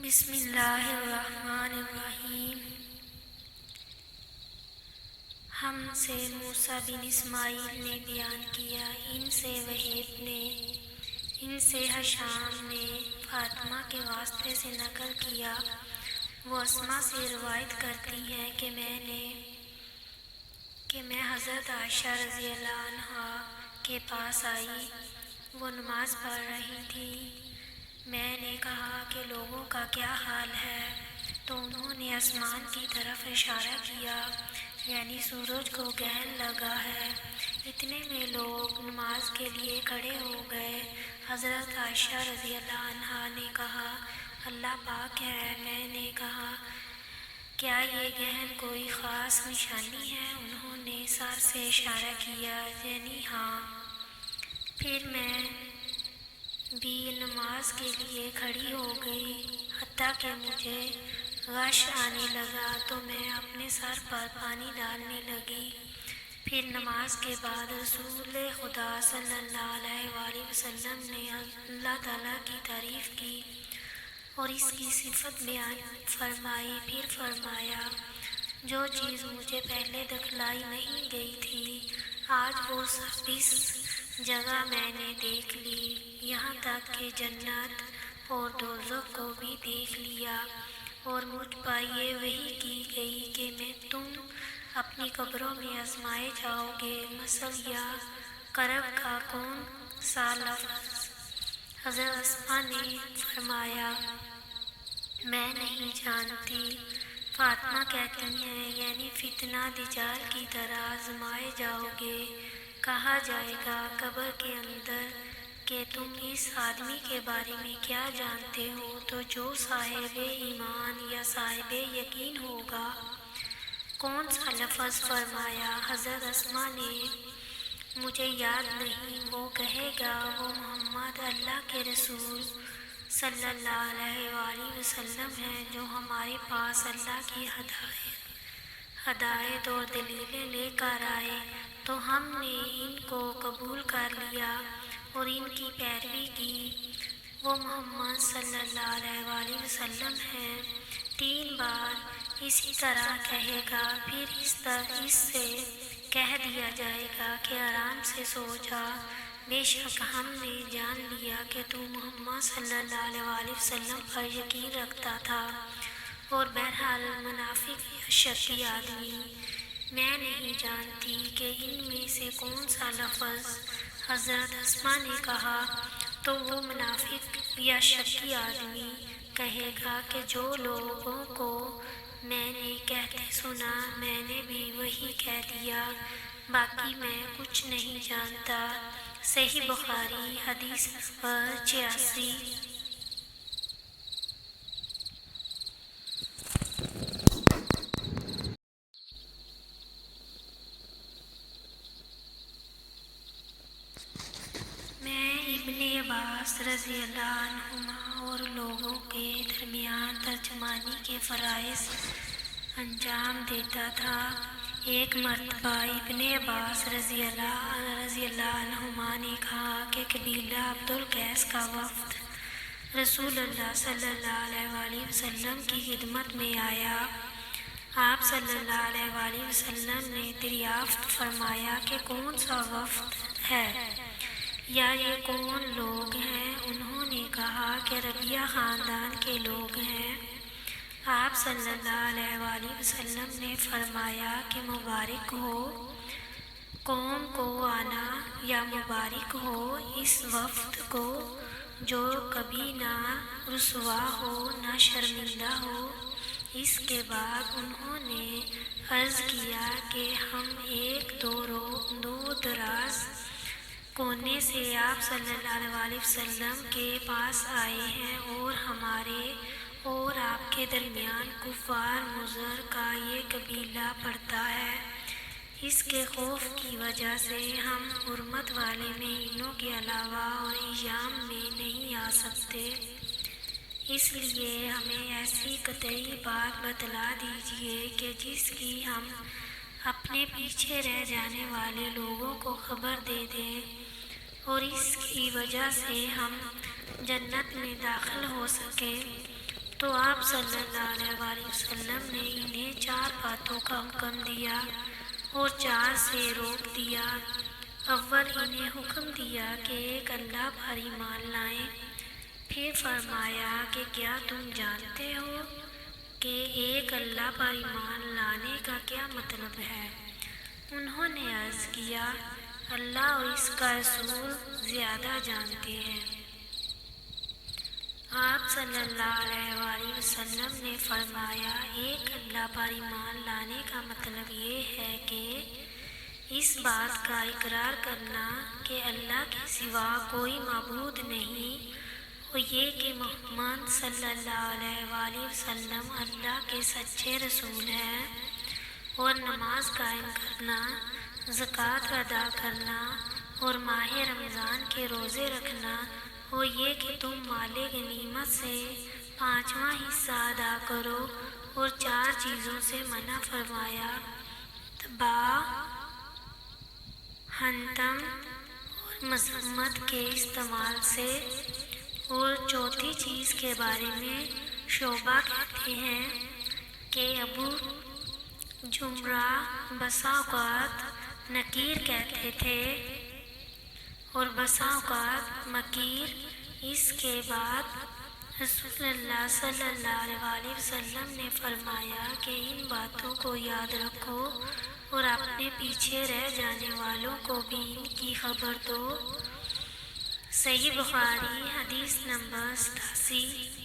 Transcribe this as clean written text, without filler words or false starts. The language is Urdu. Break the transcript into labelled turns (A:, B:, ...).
A: بسم اللہ الرحمن الرحیم۔ ہم سے موسیٰ بن اسماعیل نے بیان کیا، ان سے وہیب نے، ان سے ہشام نے فاطمہ کے واسطے سے نقل کیا۔ وہ اسماء سے روایت کرتی ہے کہ میں حضرت عائشہ رضی اللہ عنہا کے پاس آئی، وہ نماز پڑھ رہی تھی۔ میں نے کہا کہ لوگوں کا کیا حال ہے، تو انہوں نے آسمان کی طرف اشارہ کیا، یعنی سورج کو گرہن لگا ہے۔ اتنے میں لوگ نماز کے لیے کھڑے ہو گئے۔ حضرت عائشہ رضی اللہ عنہا نے کہا اللہ پاک ہے۔ میں نے کہا کیا یہ گرہن کوئی خاص نشانی ہے؟ انہوں نے سر سے اشارہ کیا، یعنی ہاں۔ پھر میں بھی نماز کے لیے کھڑی ہو گئی، حتیٰ کہ مجھے غش آنے لگا تو میں اپنے سر پر پانی ڈالنے لگی۔ پھر نماز کے بعد رسول خدا صلی اللہ علیہ وآلہ وسلم نے اللہ تعالیٰ کی تعریف کی اور اس کی صفت بیان فرمائی۔ پھر فرمایا جو چیز مجھے پہلے دکھلائی نہیں گئی تھی، آج وہ سب اس جگہ میں نے دیکھ لی، یہاں تک کہ جنت اور دوزخ کو بھی دیکھ لیا، اور مجھ پر یہ وحی کی گئی کہ میں تم اپنی قبروں میں آزمائے جاؤ گے، مثل یا کرب کا کون سا لفظ؟ حضرت اسماء نے فرمایا میں نہیں جانتی۔ فاطمہ کہتی ہیں یعنی فتنہ دجال کی طرح آزمائے جاؤ گے۔ کہا جائے گا قبر کے اندر کہ تم اس آدمی کے بارے میں کیا جانتے ہو؟ تو جو صاحب ایمان یا صاحب یقین ہوگا۔ کون سا لفظ فرمایا؟ حضرت اسماء نے مجھے یاد نہیں، وہ کہے گا وہ محمد اللہ کے رسول صلی اللہ علیہ وآلہ وسلم ہیں جو ہمارے پاس اللہ کی ہدایت اور دلیلیں لے کر آئے، تو ہم نے ان کو قبول کر لیا اور ان کی پیروی کی۔ وہ محمد صلی اللہ علیہ وآلہ وسلم ہیں۔ 3 بار اسی طرح کہے گا، پھر اس سے کہہ دیا جائے گا کہ آرام سے سو جا، بے شک ہم نے جان لیا کہ تو محمد صلی اللہ علیہ وآلہ وسلم پر یقین رکھتا تھا، اور بہرحال منافق یا شکی آدمی، میں نہیں جانتی کہ ان میں سے کون سا لفظ۔ حضرت اسماء نے کہا تو وہ منافق یا شکی آدمی کہے گا کہ جو لوگوں کو میں نے کہتے سنا میں نے بھی وہی کہہ دیا، باقی میں کچھ نہیں جانتا۔ صحیح بخاری حدیث نمبر 86۔ میں ابن عباس رضی اللہ عنہما اور لوگوں کے درمیان ترجمانی کے فرائض انجام دیتا تھا۔ ایک مرتبہ ابن عباس رضی اللہ عنہما نے کہا کہ قبیلہ عبد القیس کا وفد رسول اللہ صلی اللہ علیہ وآلہ وسلم کی خدمت میں آیا۔ آپ صلی اللہ علیہ وآلہ وسلم نے دریافت فرمایا کہ کون سا وفد ہے یا یہ کون لوگ ہیں؟ انہوں نے کہا کہ ربیہ خاندان کے لوگ ہیں۔ آپ صلی اللہ علیہ وآلہ وسلم نے فرمایا کہ مبارک ہو قوم کو آنا، یا مبارک ہو اس وفد کو جو کبھی نہ رسوا ہو نہ شرمندہ ہو۔ اس کے بعد انہوں نے عرض کیا کہ ہم ایک دو دراز کونے سے آپ صلی اللہ علیہ وآلہ وسلم کے پاس آئے ہیں، اور ہمارے اور آپ کے درمیان کفار مضر کا یہ قبیلہ پڑتا ہے۔ اس کے خوف کی وجہ سے ہم حرمت والے مہینوں کے علاوہ اور ایام میں نہیں آ سکتے، اس لیے ہمیں ایسی قطعی بات بتلا دیجیے کہ جس کی ہم اپنے پیچھے رہ جانے والے لوگوں کو خبر دے دیں، اور اس کی وجہ سے ہم جنت میں داخل ہو سکیں۔ تو آپ صلی اللہ علیہ وسلم نے انہیں 4 باتوں کا حکم دیا اور 4 سے روک دیا۔ اول انہیں حکم دیا کہ ایک اللہ پر ایمان لائیں، پھر فرمایا کہ کیا تم جانتے ہو کہ ایک اللہ پر ایمان لانے کا کیا مطلب ہے؟ انہوں نے عرض کیا، اللہ اور اس کا رسول زیادہ جانتے ہیں۔ آپ صلی اللہ علیہ وسلم نے فرمایا، ایک اللہ پر ایمان لانے کا مطلب یہ ہے کہ اس بات کا اقرار کرنا کہ اللہ کے سوا کوئی معبود نہیں، اور یہ کہ محمد صلی اللہ علیہ وسلم اللہ کے سچے رسول ہیں، اور نماز قائم کرنا، زکوٰۃ ادا کرنا اور ماہ رمضان کے روزے رکھنا، اور یہ کہ تم مال غنیمت سے 5واں حصہ ادا کرو، اور 4 چیزوں سے منع فرمایا، تباہ، حنتم اور مذمت کے استعمال سے۔ اور چوتھی چیز کے بارے میں شعبہ کہتے ہیں کہ ابو جمرہ بسا اوقات نکیر کہتے تھے اور بسا اوقات مکیر۔ اس کے بعد رسول اللہ صلی اللہ علیہ وسلم نے فرمایا کہ ان باتوں کو یاد رکھو اور اپنے پیچھے رہ جانے والوں کو بھی ان کی خبر دو۔ صحیح بخاری حدیث نمبر 87۔